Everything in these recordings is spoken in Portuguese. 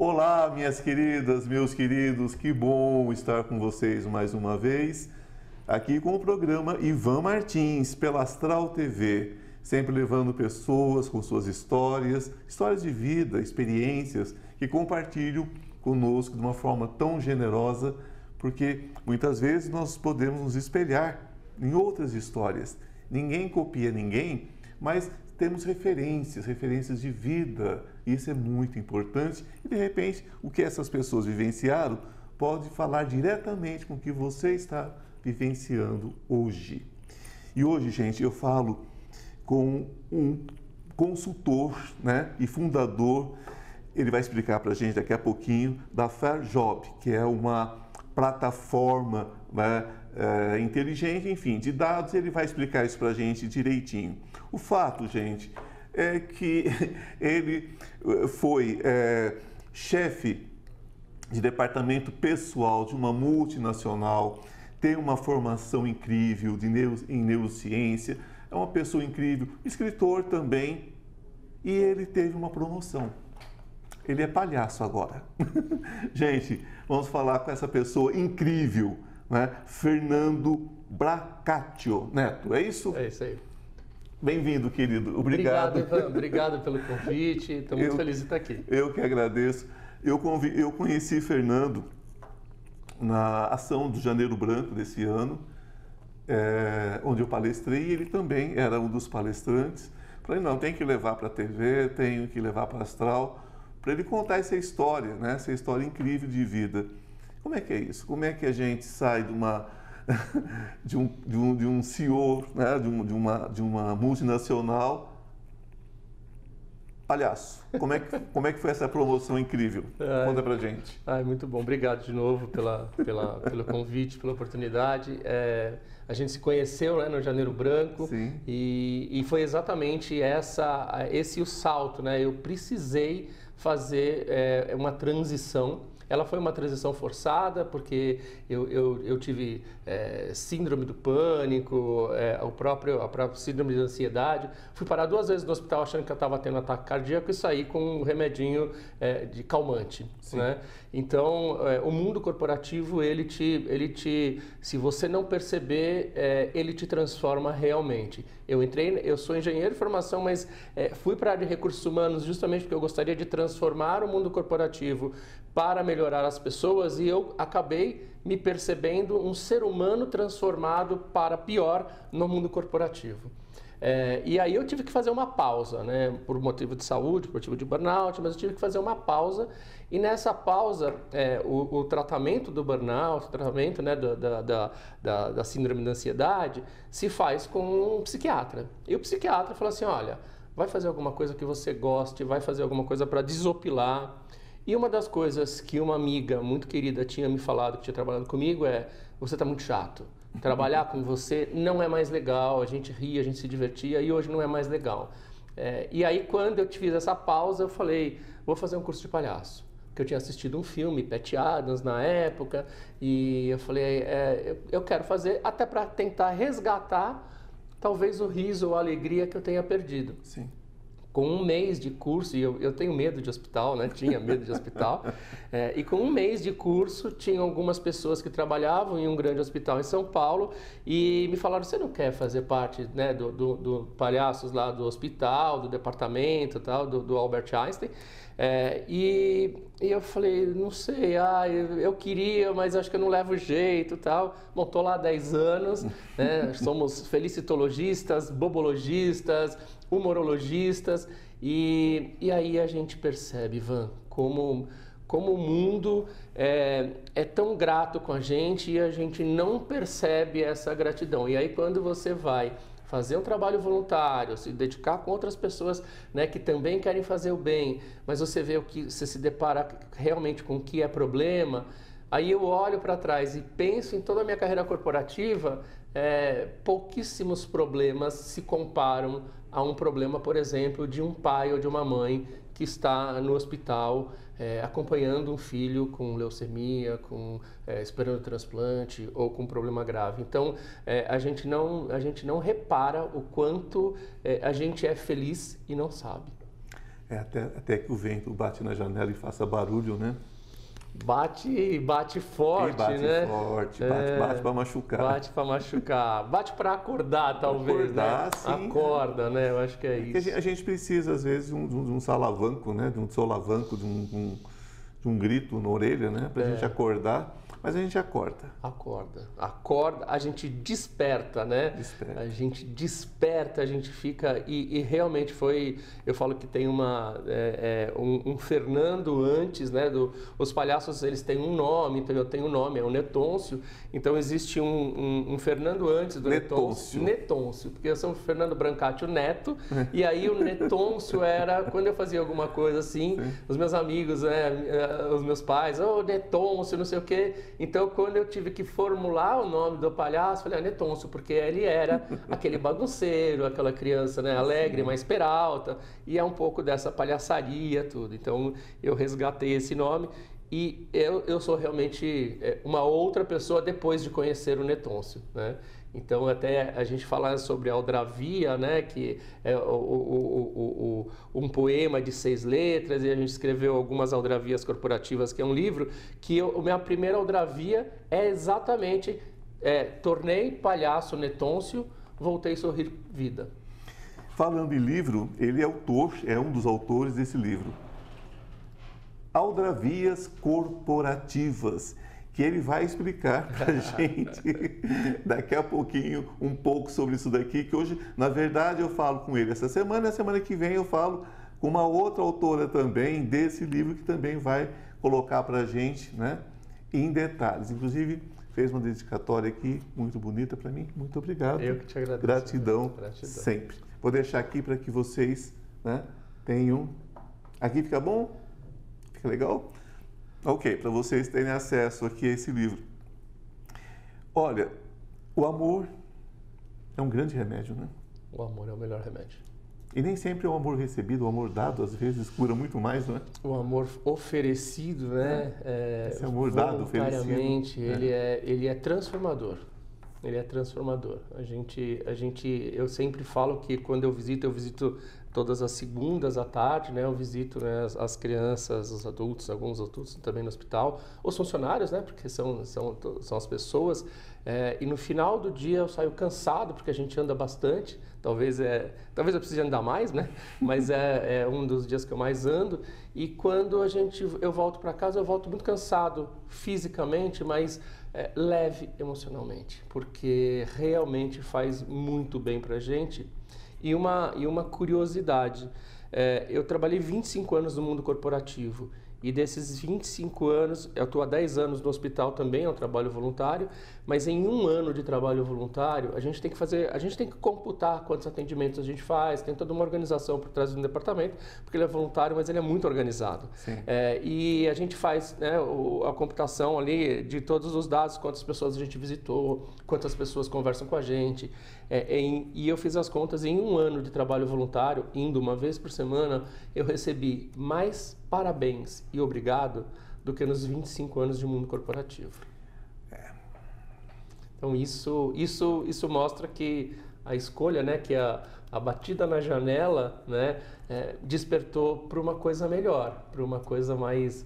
Olá, minhas queridas, meus queridos, que bom estar com vocês mais uma vez, aqui com o programa Ivan Martins, pela Astral TV, sempre levando pessoas com suas histórias de vida, experiências, que compartilham conosco de uma forma tão generosa, porque muitas vezes nós podemos nos espelhar em outras histórias. Ninguém copia ninguém, mas temos referências de vida. Isso é muito importante e, de repente, o que essas pessoas vivenciaram pode falar diretamente com o que você está vivenciando hoje. E hoje, gente, eu falo com um consultor, né, e fundador, ele vai explicar para a gente daqui a pouquinho, da FairJob, que é uma plataforma, né, inteligente, enfim, de dados. Ele vai explicar isso para a gente direitinho. O fato, gente, é que ele foi chefe de departamento pessoal de uma multinacional, tem uma formação incrível em neurociência, é uma pessoa incrível, escritor também, e ele teve uma promoção. Ele é palhaço agora. Gente, vamos falar com essa pessoa incrível, né? Fernando Bracato Neto, é isso? É isso aí. Bem-vindo, querido. Obrigado. Obrigado, Ivan. Obrigado pelo convite. Estou muito feliz de estar aqui. Eu que agradeço. Eu conheci Fernando na ação do Janeiro Branco desse ano, onde eu palestrei, e ele também era um dos palestrantes. Falei, não, tem que levar para a TV, tenho que levar para a Astral, para ele contar essa história, né? Essa história incrível de vida. Como é que é isso? Como é que a gente sai de um CEO, né? de uma multinacional, palhaço? Como é que foi essa promoção incrível? Conta pra gente. Muito bom. Obrigado de novo pelo convite, pela oportunidade. A gente se conheceu, né, no Janeiro Branco. Sim. E foi exatamente esse o salto, né? Eu precisei fazer uma transição. Ela foi uma transição forçada, porque eu tive síndrome do pânico, a própria síndrome de ansiedade. Fui parar 2 vezes no hospital achando que eu estava tendo ataque cardíaco e saí com um remedinho de calmante, né? Então, o mundo corporativo, se você não perceber, ele te transforma realmente. Eu sou engenheiro de formação, mas fui para a área de recursos humanos justamente porque eu gostaria de transformar o mundo corporativo para melhorar as pessoas, e eu acabei me percebendo um ser humano transformado para pior no mundo corporativo. E aí eu tive que fazer uma pausa, né? Por motivo de saúde, por motivo de burnout, mas eu tive que fazer uma pausa, e nessa pausa o tratamento do burnout, o tratamento, né, da síndrome da ansiedade se faz com um psiquiatra. E o psiquiatra falou assim, olha, vai fazer alguma coisa que você goste, vai fazer alguma coisa para desopilar. E uma das coisas que uma amiga muito querida tinha me falado, que tinha trabalhado comigo, você está muito chato. Trabalhar com você não é mais legal, a gente ria, a gente se divertia, e hoje não é mais legal. E aí, quando eu fiz essa pausa, eu falei, vou fazer um curso de palhaço. Porque eu tinha assistido um filme, Pat Adams, na época, e eu falei, eu quero fazer até para tentar resgatar talvez o riso ou a alegria que eu tenha perdido. Sim. Com 1 mês de curso, e eu tenho medo de hospital, né? Tinha medo de hospital, e com 1 mês de curso, tinha algumas pessoas que trabalhavam em um grande hospital em São Paulo e me falaram, você não quer fazer parte, né, do palhaços lá do hospital, do departamento, tal, do Albert Einstein? E eu falei, não sei, eu queria, mas acho que eu não levo jeito, tal. Bom, tô lá há 10 anos, né? Somos felicitologistas, bobologistas, humorologistas, e aí a gente percebe, Ivan, como o mundo é tão grato com a gente e a gente não percebe essa gratidão. E aí, quando você vai fazer um trabalho voluntário, se dedicar com outras pessoas, né, que também querem fazer o bem, mas você vê você se depara realmente com o que é problema, aí eu olho para trás e penso em toda a minha carreira corporativa, pouquíssimos problemas se comparam a um problema, por exemplo, de um pai ou de uma mãe que está no hospital acompanhando um filho com leucemia, esperando transplante ou com um problema grave. Então, a gente não repara o quanto a gente é feliz e não sabe. Até que o vento bate na janela e faça barulho, né? Bate forte, bate né? Forte, bate para machucar. Bate para machucar. Bate para acordar, talvez, acordar, né? Sim. Acorda, né? Eu acho que é isso. A gente precisa, às vezes, de um salavanco, né? De um solavanco, de um grito na orelha, né? Para a gente acordar. Mas a gente acorda. Acorda, a gente desperta, né? Desperta. A gente desperta, a gente fica... E realmente foi... Eu falo que tem um Fernando antes, né? Os palhaços, eles têm um nome, então eu tenho um nome, é o Netôncio. Então existe um Fernando antes do Netôncio. Netôncio, porque eu sou o Fernando Brancati, o neto. E aí o Netôncio era... Quando eu fazia alguma coisa assim, os meus amigos, né? Os meus pais, Netôncio, não sei o quê... Então, quando eu tive que formular o nome do palhaço, falei, Netôncio, porque ele era aquele bagunceiro, aquela criança, né, alegre, mais peralta, e é um pouco dessa palhaçaria, tudo. Então, eu resgatei esse nome e eu sou realmente uma outra pessoa depois de conhecer o Netôncio, né? Então, até a gente falar sobre a Aldravia, né, que é um poema de 6 letras, e a gente escreveu algumas aldravias corporativas, que é um livro, que a minha primeira aldravia é exatamente tornei palhaço Netôncio, voltei a sorrir vida. Falando em livro, ele é um dos autores desse livro. Aldravias corporativas, que ele vai explicar para a gente daqui a pouquinho um pouco sobre isso daqui, que hoje, na verdade, eu falo com ele essa semana, e a semana que vem eu falo com uma outra autora também desse livro, que também vai colocar para a gente, né, em detalhes. Inclusive, fez uma dedicatória aqui muito bonita para mim. Muito obrigado. Eu que te agradeço. Gratidão sempre. Vou deixar aqui para que vocês, né, tenham... Aqui fica bom? Fica legal? Ok, para vocês terem acesso aqui a esse livro. Olha, o amor é um grande remédio, né? O amor é o melhor remédio. E nem sempre é o amor recebido, o amor dado, às vezes, cura muito mais, não é? O amor oferecido, né? Esse amor dado, voluntariamente, ele é transformador. Ele é transformador. Eu sempre falo que quando eu visito todas as segundas à tarde, né? Eu visito, né, as crianças, os adultos, alguns adultos também no hospital, os funcionários, né? Porque são as pessoas. E no final do dia eu saio cansado, porque a gente anda bastante. Talvez eu precise andar mais, né? Mas é um dos dias que eu mais ando. E quando eu volto para casa, eu volto muito cansado fisicamente, mas leve emocionalmente, porque realmente faz muito bem para a gente. E uma curiosidade, eu trabalhei 25 anos no mundo corporativo, e desses 25 anos, eu estou há 10 anos no hospital também, é um trabalho voluntário, mas em um ano de trabalho voluntário, a gente tem que computar quantos atendimentos a gente faz, tem toda uma organização por trás do departamento, porque ele é voluntário, mas ele é muito organizado. E a gente faz, né, a computação ali de todos os dados, quantas pessoas a gente visitou, quantas pessoas conversam com a gente, e eu fiz as contas, em um ano de trabalho voluntário, indo uma vez por semana, eu recebi mais parabéns e obrigado do que nos 25 anos de mundo corporativo. Então isso mostra que a escolha, né, que a batida na janela, né, despertou para uma coisa melhor, para uma coisa mais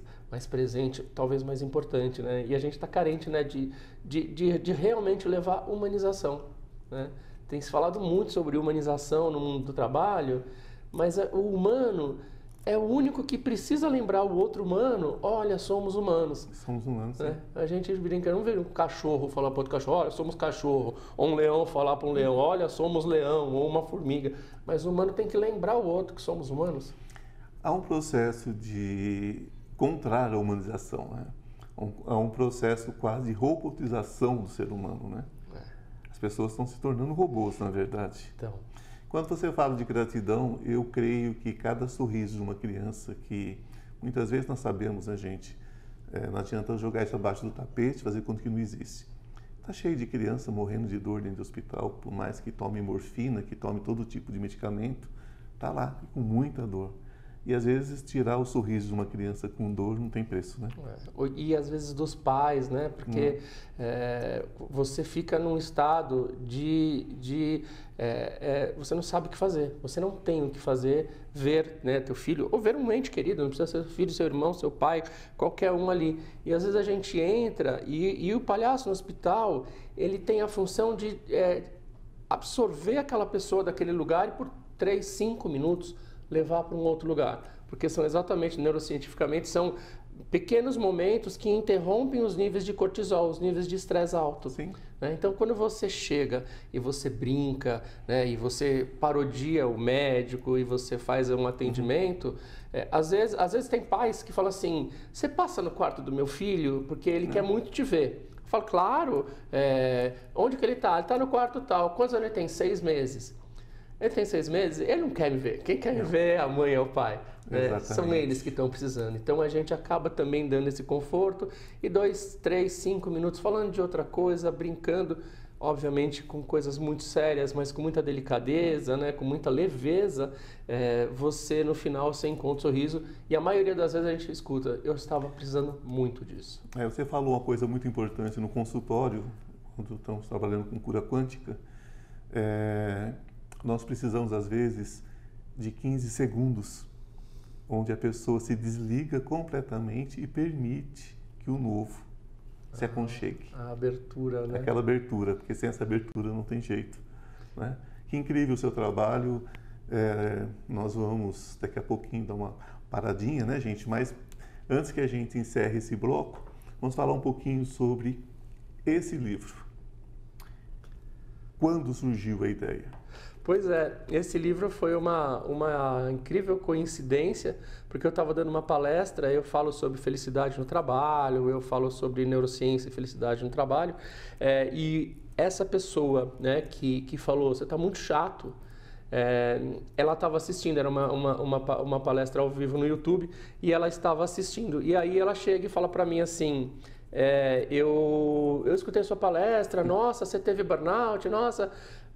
presente, talvez mais importante, né? E a gente está carente, né, de realmente levar humanização, né? Tem se falado muito sobre humanização no mundo do trabalho, mas o humano é o único que precisa lembrar o outro humano, olha, somos humanos. Somos humanos, né? A gente brinca, não vê um cachorro falar para outro cachorro, olha, somos cachorro. Ou um leão falar para um leão, olha, somos leão. Ou uma formiga. Mas o humano tem que lembrar o outro que somos humanos. Há um processo contrário à humanização, né? Há um processo quase de robotização do ser humano, né? As pessoas estão se tornando robôs, na verdade. Então... Quando você fala de gratidão, eu creio que cada sorriso de uma criança, que muitas vezes nós sabemos, né, gente, não adianta jogar isso abaixo do tapete, fazer conta que não existe. Está cheio de criança morrendo de dor dentro do hospital, por mais que tome morfina, que tome todo tipo de medicamento, está lá com muita dor. E às vezes tirar o sorriso de uma criança com dor não tem preço, né? E às vezes dos pais, né? Porque você fica num estado você não sabe o que fazer, você não tem o que fazer, ver, né, teu filho, ou ver um ente querido, não precisa ser seu filho, seu irmão, seu pai, qualquer um ali. E às vezes a gente entra e o palhaço no hospital, ele tem a função de absorver aquela pessoa daquele lugar e por 3, 5 minutos levar para um outro lugar, porque são exatamente, neurocientificamente, são pequenos momentos que interrompem os níveis de cortisol, os níveis de estresse alto. Sim. Né? Então, quando você chega e você brinca, né, e você parodia o médico e você faz um atendimento, às vezes tem pais que falam assim, você passa no quarto do meu filho porque ele quer muito te ver. Eu falo, claro, onde que ele está? Ele está no quarto tal. Quantos anos ele tem? 6 meses. Ele tem 6 meses, ele não quer me ver. Quem quer me ver é a mãe ou o pai. Né? São eles que estão precisando. Então a gente acaba também dando esse conforto e 2, 3, 5 minutos falando de outra coisa, brincando, obviamente com coisas muito sérias, mas com muita delicadeza, né? Com muita leveza. Você no final você encontra um sorriso e a maioria das vezes a gente escuta, eu estava precisando muito disso. Você falou uma coisa muito importante no consultório, quando estamos trabalhando com cura quântica. Nós precisamos, às vezes, de 15 segundos, onde a pessoa se desliga completamente e permite que o novo se aconchegue. A abertura, né? Aquela abertura, porque sem essa abertura não tem jeito. Né? Que incrível o seu trabalho. Nós vamos, daqui a pouquinho, dar uma paradinha, né, gente? Mas antes que a gente encerre esse bloco, vamos falar um pouquinho sobre esse livro. Quando surgiu a ideia? Pois é, esse livro foi uma incrível coincidência, porque eu estava dando uma palestra, eu falo sobre felicidade no trabalho, eu falo sobre neurociência e felicidade no trabalho, e essa pessoa, né, que falou, você está muito chato, ela estava assistindo, era uma palestra ao vivo no YouTube, e ela estava assistindo, e aí ela chega e fala para mim assim, eu escutei sua palestra, nossa, você teve burnout, nossa...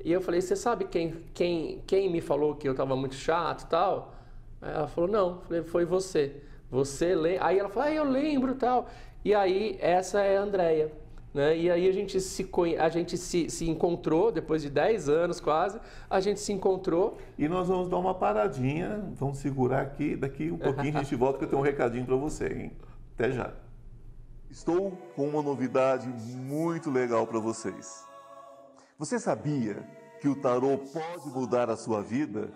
E eu falei, você sabe quem me falou que eu estava muito chato e tal? Aí ela falou, não. Eu falei, foi você. Você lembra? Aí ela falou, eu lembro e tal. E aí, essa é a Andréia. Né? E aí a gente se encontrou, depois de 10 anos quase, a gente se encontrou. E nós vamos dar uma paradinha, vamos segurar aqui, daqui um pouquinho a gente volta que eu tenho um recadinho para você, hein? Até já. Estou com uma novidade muito legal para vocês. Você sabia que o tarô pode mudar a sua vida?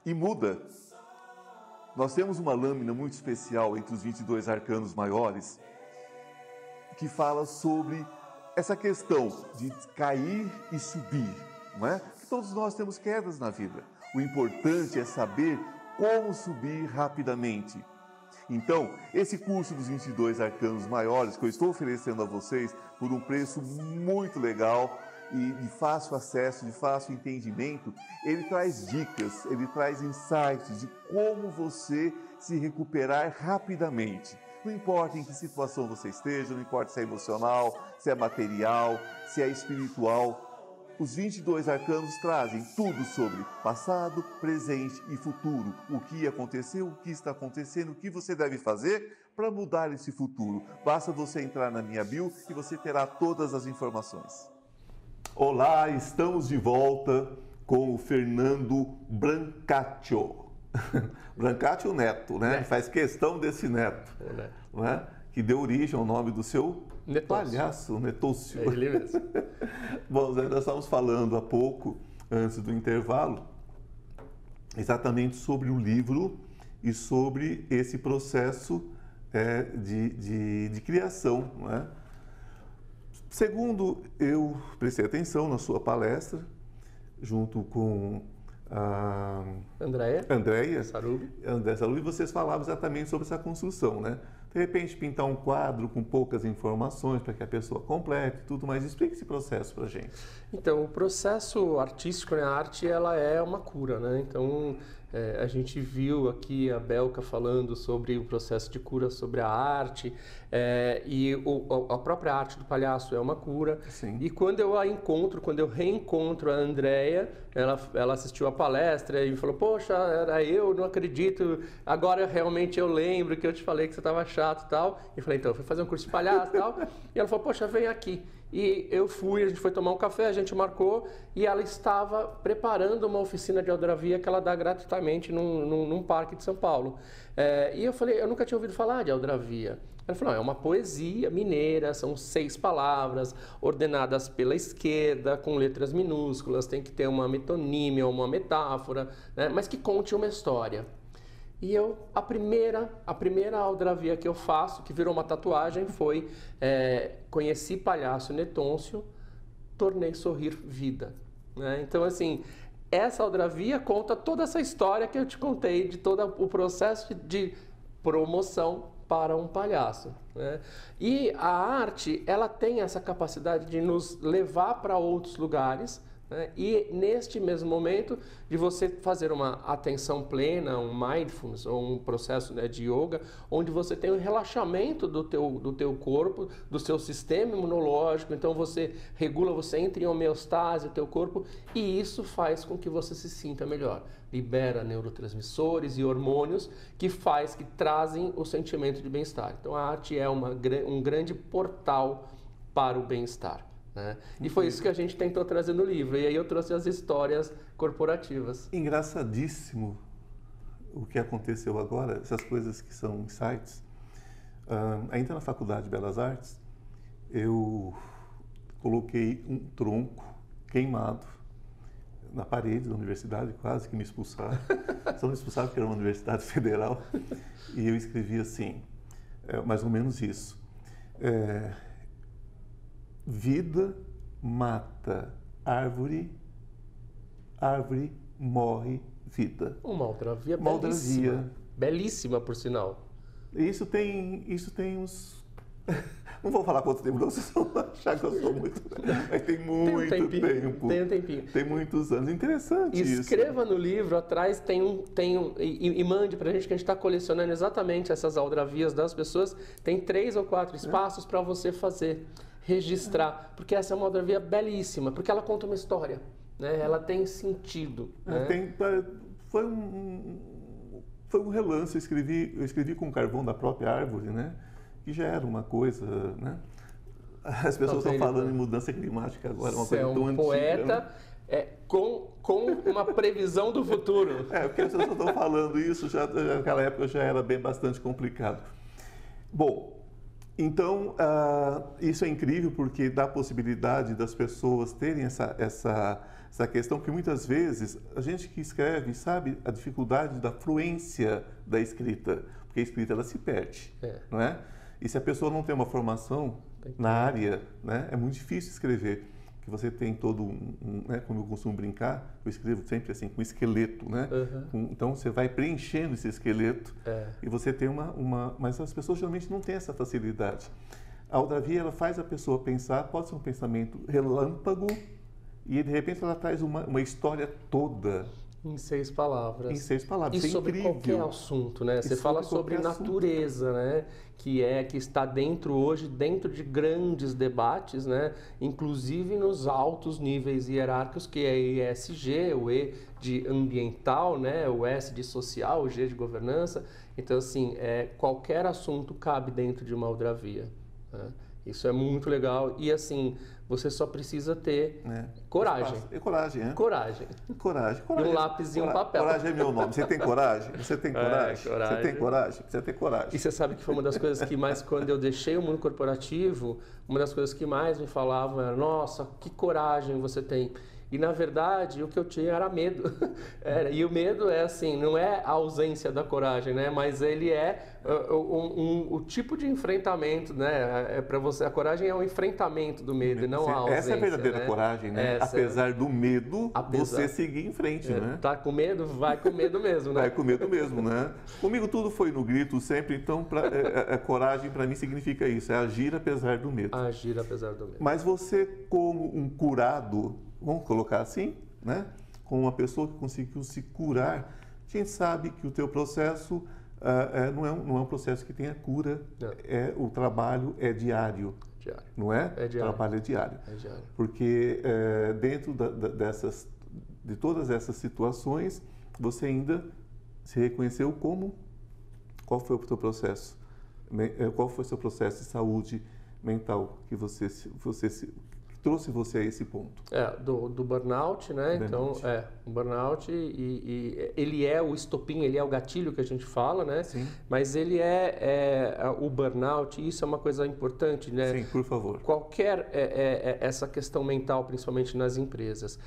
E muda. Nós temos uma lâmina muito especial entre os 22 arcanos maiores que fala sobre essa questão de cair e subir, não é? Que todos nós temos quedas na vida. O importante é saber como subir rapidamente. Então, esse curso dos 22 arcanos maiores que eu estou oferecendo a vocês por um preço muito legal, e de fácil acesso, de fácil entendimento, ele traz dicas, ele traz insights de como você se recuperar rapidamente. Não importa em que situação você esteja, não importa se é emocional, se é material, se é espiritual. Os 22 arcanos trazem tudo sobre passado, presente e futuro. O que aconteceu, o que está acontecendo, o que você deve fazer para mudar esse futuro. Basta você entrar na minha bio e você terá todas as informações. Olá, estamos de volta com o Fernando Brancaccio. Brancaccio Neto, né? Faz questão desse neto, né? Que deu origem ao nome do seu palhaço, Netúcio. É ele mesmo. Bom, nós estávamos falando há pouco, antes do intervalo, exatamente sobre o livro e sobre esse processo de criação, não é? Segundo eu prestei atenção na sua palestra, junto com a Andréia Sarubi, vocês falavam exatamente sobre essa construção, né? De repente, pintar um quadro com poucas informações para que a pessoa complete e tudo mais. Explique esse processo para a gente. Então, o processo artístico, né? A arte, ela é uma cura, né? Então, A gente viu aqui a Belka falando sobre o processo de cura, sobre a arte, e a própria arte do palhaço é uma cura. Sim. E quando eu reencontro a Andrea, ela assistiu a palestra e falou, poxa, era eu, não acredito, agora realmente eu lembro que eu te falei que você estava chato e tal. E eu falei, então, eu fui fazer um curso de palhaço e tal. E ela falou, poxa, vem aqui. E eu fui, a gente foi tomar um café, a gente marcou e ela estava preparando uma oficina de aldrabia que ela dá gratuitamente num parque de São Paulo. E eu falei, eu nunca tinha ouvido falar de aldrabia. Ela falou, é uma poesia mineira, são 6 palavras ordenadas pela esquerda, com letras minúsculas, tem que ter uma metonímia, uma metáfora, né, mas que conte uma história. E a primeira aldrabia que eu faço, que virou uma tatuagem, foi conheci palhaço Netôncio, tornei sorrir vida. Né? Então, assim, essa aldrabia conta toda essa história que eu te contei, de todo o processo de promoção para um palhaço. Né? E a arte, ela tem essa capacidade de nos levar para outros lugares, né? E neste mesmo momento de você fazer uma atenção plena, um mindfulness ou um processo, né, de yoga, onde você tem um relaxamento do teu corpo, do seu sistema imunológico, então você regula, você entra em homeostase o teu corpo e isso faz com que você se sinta melhor. Libera neurotransmissores e hormônios que trazem o sentimento de bem-estar. Então a arte é um grande portal para o bem-estar. Né? E foi isso que a gente tentou trazer no livro. E aí eu trouxe as histórias corporativas. Engraçadíssimo o que aconteceu agora, essas coisas que são insights. Ainda na Faculdade de Belas Artes, eu coloquei um tronco queimado na parede da universidade, quase que me expulsaram. Só me expulsaram porque era uma universidade federal. E eu escrevi assim, mais ou menos isso. Vida mata árvore, árvore morre vida. Uma aldrabia belíssima. Belíssima, por sinal. Isso tem uns... Não vou falar quanto tempo, não, vocês vão achar que eu sou muito... Mas tem muito tempo. Tem um tempinho. Tem muitos anos. Interessante isso. Escreva no livro, atrás e mande pra gente, que a gente está colecionando exatamente essas aldrabias das pessoas. Tem 3 ou 4 espaços para você fazer, registrar, porque essa é uma aldrabia belíssima, porque ela conta uma história, né? Ela tem sentido. Né? Foi um relance, eu escrevi com o carvão da própria árvore, né? Que já era uma coisa, né? As pessoas estão falando em mudança climática agora, uma coisa tão antiga. Poeta, né? Com uma previsão do futuro. Porque as pessoas estão falando isso, já naquela época já era bastante complicado. Bom, então, isso é incrível porque dá a possibilidade das pessoas terem essa questão, que muitas vezes a gente que escreve sabe a dificuldade da fluência da escrita, porque a escrita ela se perde, não é? E se a pessoa não tem uma formação na área, né, é muito difícil escrever, que você tem todo né, como eu costumo brincar, eu escrevo sempre assim, com esqueleto, né? Então você vai preenchendo esse esqueleto e você tem mas as pessoas geralmente não têm essa facilidade. A aldrabia, ela faz a pessoa pensar, pode ser um pensamento relâmpago, e de repente ela traz uma história toda. Em 6 palavras. Em 6 palavras. E sobre incrível. Qualquer assunto, né? Você fala sobre natureza, né? Que está dentro de grandes debates, né? Inclusive nos altos níveis hierárquicos, que é ESG, o E de ambiental, né? O S de social, o G de governança. Então, assim, qualquer assunto cabe dentro de uma aldrabia. Né? Isso é muito legal. E, assim, você só precisa ter coragem. Coragem, Coragem. E um lápis e um papel. Coragem é meu nome. Você tem coragem? Você tem coragem? Coragem. Você tem coragem? Você tem coragem. E você sabe que foi uma das coisas que mais, quando eu deixei o mundo corporativo, uma das coisas que mais me falavam era, nossa, que coragem você tem. E, na verdade, o que eu tinha era medo. E o medo é assim, não é a ausência da coragem, né? Mas ele é o tipo de enfrentamento, né? Para você, a coragem é um enfrentamento do medo e não a ausência. Essa é a verdadeira coragem, né? Apesar do medo, você seguir em frente, né? Tá com medo? Vai com medo mesmo, né? Vai com medo mesmo, né? Comigo tudo foi no grito sempre, então a coragem para mim significa isso, é agir apesar do medo. Agir apesar do medo. Mas você, como um curado, vamos colocar assim, né? Como uma pessoa que conseguiu se curar, A gente sabe que o teu processo não é um processo que tenha cura, o trabalho é diário. Não é? É diário. O trabalho é diário. É diário. Porque dentro de todas essas situações, você ainda se reconheceu como? Qual foi o teu processo? Qual foi o seu processo de saúde mental que trouxe você a esse ponto? Do burnout, né? Então, o burnout e ele é o estopim, ele é o gatilho que a gente fala, né? Sim. Mas ele o burnout, e isso é uma coisa importante, né? Sim, por favor. Qualquer essa questão mental, principalmente nas empresas,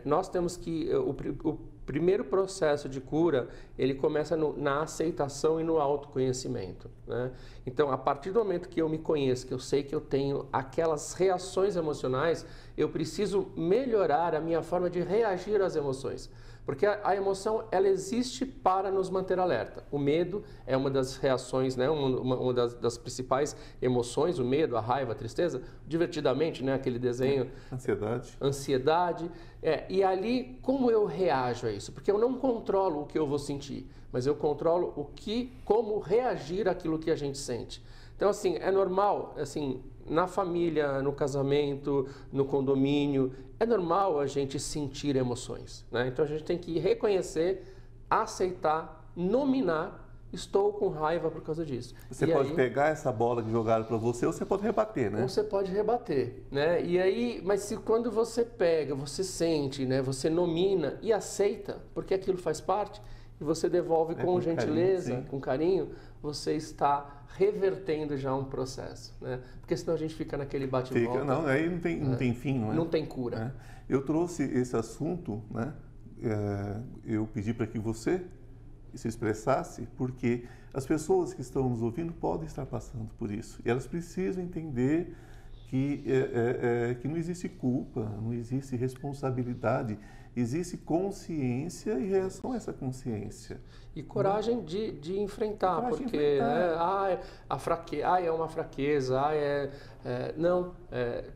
nós temos que o primeiro processo de cura, ele começa na aceitação e no autoconhecimento, né? Então, a partir do momento que eu me conheço, que eu sei que eu tenho aquelas reações emocionais, eu preciso melhorar a minha forma de reagir às emoções. Porque a emoção, ela existe para nos manter alerta. O medo é uma das reações, né? uma das principais emoções, o medo, a raiva, a tristeza, divertidamente, né? Aquele desenho. Ansiedade. E ali, como eu reajo a isso? Porque eu não controlo o que eu vou sentir, mas eu controlo como reagir àquilo que a gente sente. Então, assim, é normal, assim, na família, no casamento, no condomínio, é normal a gente sentir emoções, né? Então, a gente tem que reconhecer, aceitar, nominar, estou com raiva por causa disso. Você pode pegar essa bola que jogaram para você ou você pode rebater, né? Ou você pode rebater, né? E aí, mas quando você pega, você sente, né? Você nomina e aceita, porque aquilo faz parte, e você devolve com gentileza, carinho, com carinho, você está revertendo já um processo, né? Porque senão a gente fica naquele bate-volta. Não, aí não tem fim, não é? Não tem cura. Eu trouxe esse assunto, né? Eu pedi para que você se expressasse, porque as pessoas que estão nos ouvindo podem estar passando por isso. E elas precisam entender que não existe culpa, não existe responsabilidade, existe consciência e reação a essa consciência. E coragem de enfrentar, porque é uma fraqueza,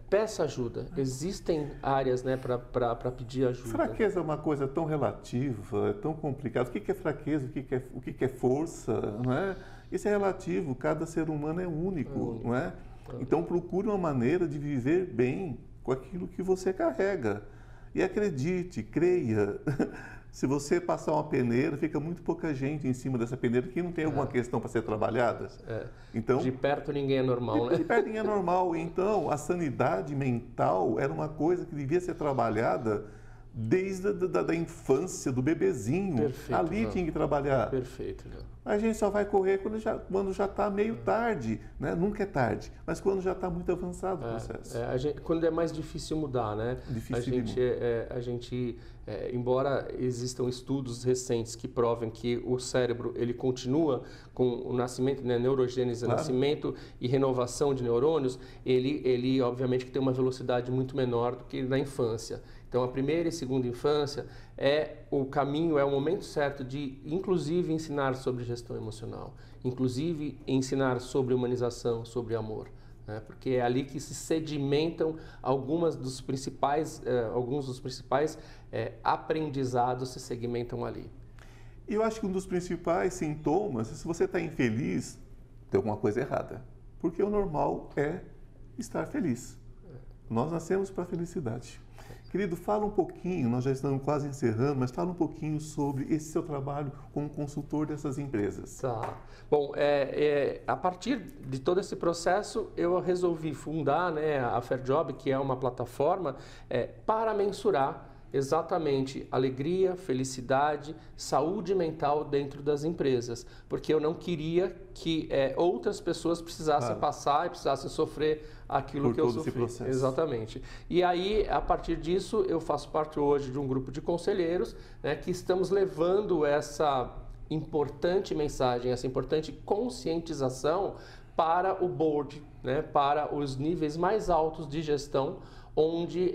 peça ajuda. Existem áreas, né, para pedir ajuda. Fraqueza é uma coisa tão relativa, é tão complicada. O que é fraqueza, o que é força, não é? Isso é relativo, cada ser humano é único, não é? Então procure uma maneira de viver bem com aquilo que você carrega. E acredite, creia, se você passar uma peneira, fica muito pouca gente em cima dessa peneira que não tem alguma questão para ser trabalhada. Então, de perto ninguém é normal, né? De perto ninguém é normal. Então, a sanidade mental era uma coisa que devia ser trabalhada desde a infância, do bebezinho. Perfeito, ali tinha que trabalhar. Perfeito, Léo. A gente só vai correr quando já está meio tarde, né? Nunca é tarde, mas quando já está muito avançado o processo. Quando é mais difícil mudar, né? Embora existam estudos recentes que provem que o cérebro ele continua com o nascimento, né, neurogênese, nascimento e renovação de neurônios, ele obviamente que tem uma velocidade muito menor do que na infância. Então, a primeira e segunda infância o caminho, é o momento certo de, inclusive, ensinar sobre gestão emocional, inclusive ensinar sobre humanização, sobre amor, né? Porque é ali que se sedimentam alguns dos principais aprendizados se segmentam ali. E eu acho que um dos principais sintomas, se você está infeliz, tem alguma coisa errada, porque o normal é estar feliz. Nós nascemos para a felicidade. Querido, fala um pouquinho, nós já estamos quase encerrando, mas fala um pouquinho sobre esse seu trabalho como consultor dessas empresas. Tá. Bom, a partir de todo esse processo, eu resolvi fundar, né, a Fairjob, que é uma plataforma para mensurar exatamente alegria, felicidade, saúde mental dentro das empresas, porque eu não queria que outras pessoas precisassem passar e precisassem sofrer aquilo que eu sofri. Exatamente. E aí, a partir disso, eu faço parte hoje de um grupo de conselheiros, né, que estamos levando essa importante mensagem, essa importante conscientização para o board, né, para os níveis mais altos de gestão, onde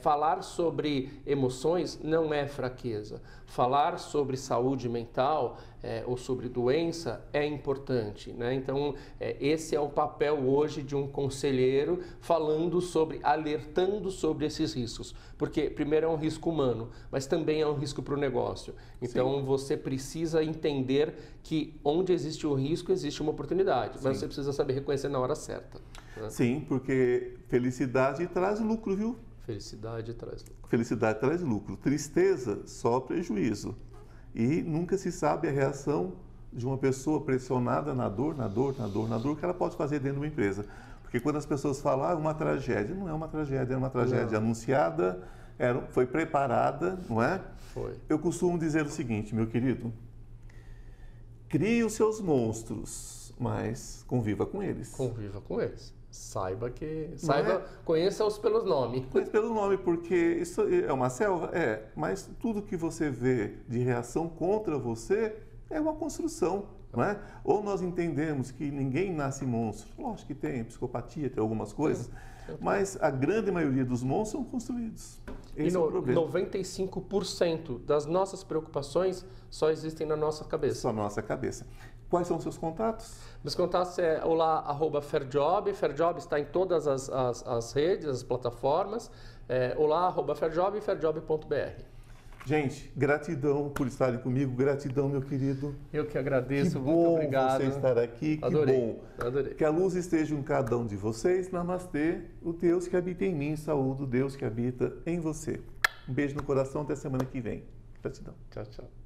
falar sobre emoções não é fraqueza. Falar sobre saúde mental ou sobre doença é importante, né? Então, esse é o papel hoje de um conselheiro falando sobre, alertando sobre esses riscos. Porque, primeiro, é um risco humano, mas também é um risco para o negócio. Então, sim, você precisa entender que onde existe o risco, existe uma oportunidade. Mas você precisa saber reconhecer na hora certa. Né? Sim, porque felicidade traz lucro, viu? Felicidade traz lucro. Felicidade traz lucro. Tristeza, só prejuízo. E nunca se sabe a reação de uma pessoa pressionada na dor, que ela pode fazer dentro de uma empresa. Porque quando as pessoas falam, uma tragédia, não é uma tragédia, é uma tragédia anunciada, foi preparada, não é? Foi. Eu costumo dizer o seguinte, meu querido, crie os seus monstros, mas conviva com eles. Conviva com eles. Conheça-os pelos nomes. Conheça pelo nome, porque isso é uma selva? É, mas tudo que você vê de reação contra você é uma construção, não é? Ou nós entendemos que ninguém nasce monstro. Lógico que tem psicopatia, tem algumas coisas, mas a grande maioria dos monstros são construídos. Esse é o problema. 95% das nossas preocupações só existem na nossa cabeça. Só na nossa cabeça. Quais são os seus contatos? Meus contatos é olá, @Fairjob. Fairjob está em todas as redes, as plataformas. Olá, @Fairjob e fairjob.br. Gente, gratidão por estarem comigo. Gratidão, meu querido. Eu que agradeço. Que muito obrigado. Você estar aqui. Adorei. Que bom. Adorei. Que a luz esteja em cada um de vocês. Namastê. O Deus que habita em mim, saúde o Deus que habita em você. Um beijo no coração. Até semana que vem. Gratidão. Tchau, tchau.